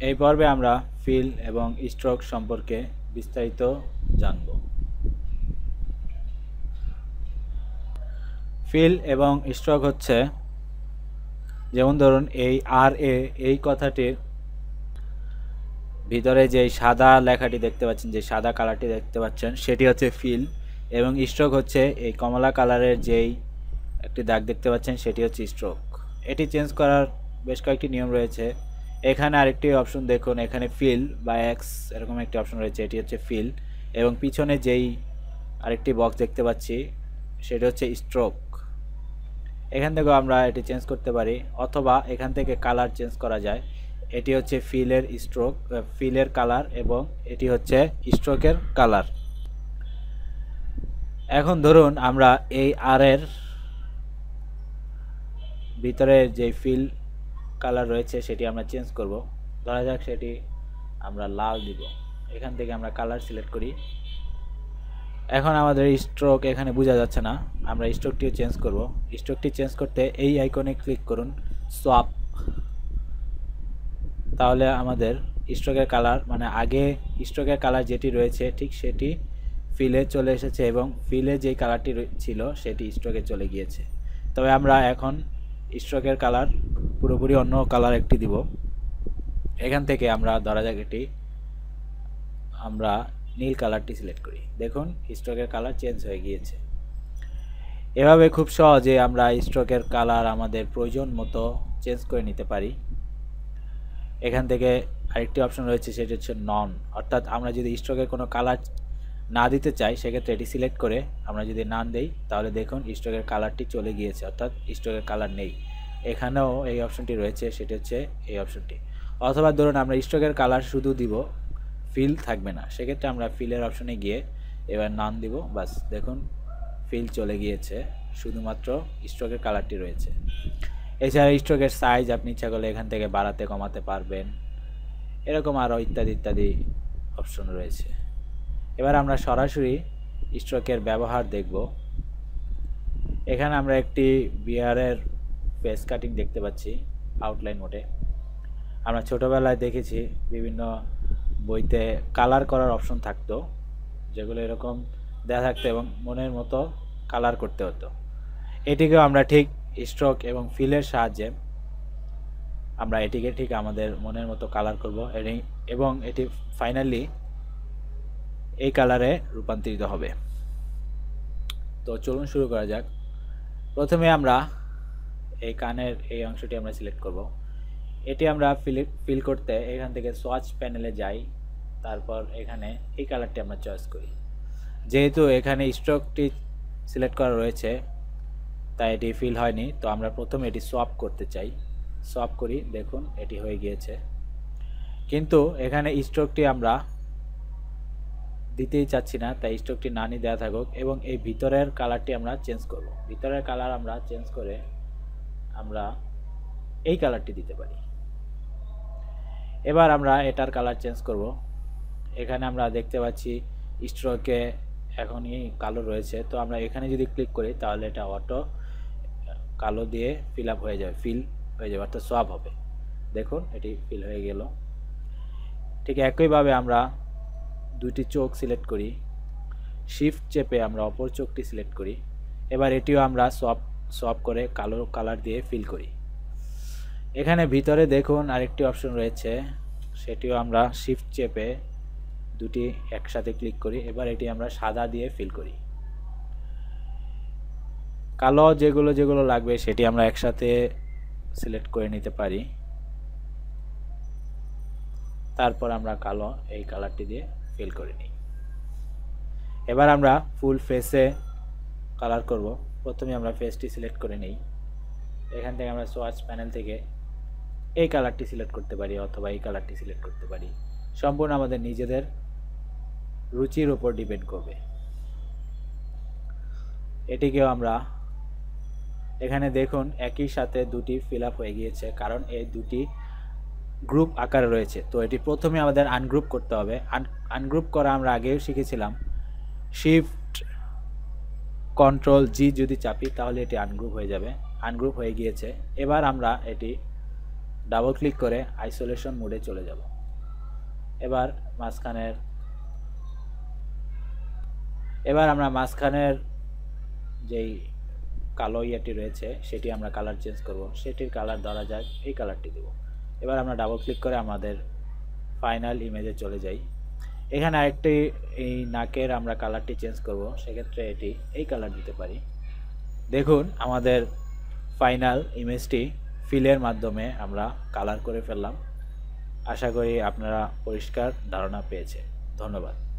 এই পর্বে আমরা ফিল এবং স্ট্রোক সম্পর্কে বিস্তারিত জানব। ফিল এবং স্ট্রোক হচ্ছে, যেমন ধরুন এই আর এ এই কথাটির ভিতরে যে সাদা লেখাটি দেখতে পাচ্ছেন, যে সাদা কালারটি দেখতে পাচ্ছেন, সেটি হচ্ছে ফিল, এবং স্ট্রোক হচ্ছে এই কমলা কালারের যেই একটি দাগ দেখতে পাচ্ছেন, সেটি হচ্ছে স্ট্রোক। এটি চেঞ্জ করার বেশ কয়েকটি নিয়ম রয়েছে। এখানে আরেকটি অপশন দেখুন, এখানে ফিল বা এক্স এরকম একটি অপশন রয়েছে, এটি হচ্ছে ফিল, এবং পিছনে যেই আরেকটি বক্স দেখতে পাচ্ছি সেটি হচ্ছে স্ট্রোক। এখান থেকেও আমরা এটি চেঞ্জ করতে পারি, অথবা এখান থেকে কালার চেঞ্জ করা যায়। এটি হচ্ছে ফিলের স্ট্রোক, ফিলের কালার, এবং এটি হচ্ছে স্ট্রোকের কালার। এখন ধরুন আমরা এই আর এর ভিতরে যে ফিল কালার রয়েছে সেটি আমরা চেঞ্জ করব। ধরা যাক সেটি আমরা লাল দিব। এখান থেকে আমরা কালার সিলেক্ট করি। এখন আমাদের স্ট্রোক এখানে বোঝা যাচ্ছে না, আমরা স্ট্রোকটিও চেঞ্জ করব। স্ট্রোকটি চেঞ্জ করতে এই আইকনে ক্লিক করুন, সোয়াপ। তাহলে আমাদের স্ট্রোকের কালার, মানে আগে স্ট্রোকের কালার যেটি রয়েছে ঠিক সেটি ফিলে চলে এসেছে, এবং ফিলে যেই কালারটি ছিল সেটি স্ট্রোকে চলে গিয়েছে। তবে আমরা এখন স্ট্রোকের কালার পুরোপুরি অন্য কালার একটি দিব। এখান থেকে আমরা ধরা যাক এটি আমরা নীল কালারটি সিলেক্ট করি। দেখুন স্ট্রোকের কালার চেঞ্জ হয়ে গিয়েছে। এভাবে খুব সহজে আমরা স্ট্রোকের কালার আমাদের প্রয়োজন মতো চেঞ্জ করে নিতে পারি। এখান থেকে আরেকটি অপশন রয়েছে, সেটি হচ্ছে নন, অর্থাৎ আমরা যদি স্ট্রোকের কোনো কালার না দিতে চাই সেক্ষেত্রে এটি সিলেক্ট করে আমরা যদি নান দেই, তাহলে দেখুন স্ট্রোকের কালারটি চলে গিয়েছে, অর্থাৎ স্ট্রোকের কালার নেই। এখানেও এই অপশনটি রয়েছে, সেটি হচ্ছে এই অপশনটি। অথবা ধরুন আমরা স্ট্রোকের কালার শুধু দিব, ফিল থাকবে না, সেক্ষেত্রে আমরা ফিলের অপশনে গিয়ে এবার নান দিব, বাস দেখুন ফিল চলে গিয়েছে, শুধুমাত্র স্ট্রোকের কালারটি রয়েছে। এছাড়া স্ট্রোকের সাইজ আপনি ইচ্ছা করলে এখান থেকে বাড়াতে কমাতে পারবেন, এরকম আরও ইত্যাদি ইত্যাদি অপশন রয়েছে। এবার আমরা সরাসরি স্ট্রোকের ব্যবহার দেখব। এখানে আমরা একটি বিয়ারের ফেস কাটিং দেখতে পাচ্ছি আউটলাইন মোডে। আমরা ছোটোবেলায় দেখেছি বিভিন্ন বইতে কালার করার অপশন থাকতো, যেগুলো এরকম দেওয়া থাকতো এবং মনের মতো কালার করতে হতো। এটিকেও আমরা ঠিক স্ট্রোক এবং ফিলের সাহায্যে আমরা এটিকে ঠিক আমাদের মনের মতো কালার করব, এবং এটি ফাইনালি এই কালারে রূপান্তরিত হবে। তো চলুন শুরু করা যাক। প্রথমে আমরা এই কানের এই অংশটি আমরা সিলেক্ট করব। এটি আমরা ফিল করতে এখান থেকে সোয়াচ প্যানেলে যাই, তারপর এখানে এই কালারটি আমরা চয়েস করি। যেহেতু এখানে স্ট্রোকটি সিলেক্ট করা রয়েছে তাই এটি ফিল হয়নি, তো আমরা প্রথমে এটি সোয়াপ করতে চাই। সোয়াপ করি, দেখুন এটি হয়ে গিয়েছে। কিন্তু এখানে স্ট্রোকটি আমরা দিতেই চাচ্ছি না, তাই স্ট্রোকটি নানি দেওয়া থাকুক, এবং এই ভিতরের কালারটি আমরা চেঞ্জ করব। ভিতরের কালার আমরা চেঞ্জ করে আমরা এই কালারটি দিতে পারি। এবার আমরা এটার কালার চেঞ্জ করব। এখানে আমরা দেখতে পাচ্ছি স্ট্রোকে এখনই কালো রয়েছে, তো আমরা এখানে যদি ক্লিক করি তাহলে এটা অটো কালো দিয়ে ফিল হয়ে যাবে, অর্থাৎ সোয়াপ হবে। দেখুন এটি ফিল হয়ে গেল। ঠিক একইভাবে আমরা দুটি চোখ সিলেক্ট করি, শিফট চেপে আমরা অপর চোখটি সিলেক্ট করি। এবার এটিও আমরা সোয়াপ করে কালো কালার দিয়ে ফিল করি। এখানে ভিতরে দেখুন আরেকটি অপশন রয়েছে, সেটিও আমরা শিফট চেপে দুটি একসাথে ক্লিক করি। এবার এটি আমরা সাদা দিয়ে ফিল করি। কালো যেগুলো যেগুলো লাগবে সেটি আমরা একসাথে সিলেক্ট করে নিতে পারি। তারপর আমরা কালো এই কালারটি দিয়ে ফিল করে নিই। এবার আমরা ফুল ফেসে কালার করব। প্রথমে আমরা ফেসটি সিলেক্ট করে নিই। এখান থেকে আমরা সোয়াচ প্যানেল থেকে এই কালারটি সিলেক্ট করতে পারি, অথবা এই কালারটি সিলেক্ট করতে পারি। সম্পূর্ণ আমাদের নিজেদের রুচির উপর ডিপেন্ড করবে। এটিকেও আমরা এখানে দেখুন একই সাথে দুটি ফিল আপ হয়ে গিয়েছে, কারণ এই দুটি গ্রুপ আকারে রয়েছে। তো এটি প্রথমে আমাদের আনগ্রুপ করতে হবে। আনগ্রুপ করা আমরা আগেও শিখেছিলাম, শিফট কন্ট্রোল জি যদি চাপি তাহলে এটি আনগ্রুপ হয়ে যাবে। আনগ্রুপ হয়ে গিয়েছে। এবার আমরা এটি ডাবল ক্লিক করে আইসোলেশন মোডে চলে যাব। এবার আমরা মাঝখানের যেই কালো ইয়েটি রয়েছে সেটি আমরা কালার চেঞ্জ করব। সেটির কালার ধরা যাক এই কালারটি দেব। এবার আমরা ডাবল ক্লিক করে আমাদের ফাইনাল ইমেজে চলে যাই। এখানে আরেকটি এই নাকের আমরা কালারটি চেঞ্জ করব, সেক্ষেত্রে এটি এই কালার দিতে পারি। দেখুন আমাদের ফাইনাল ইমেজটি ফিলের মাধ্যমে আমরা কালার করে ফেললাম। আশা করি আপনারা পরিষ্কার ধারণা পেয়েছেন। ধন্যবাদ।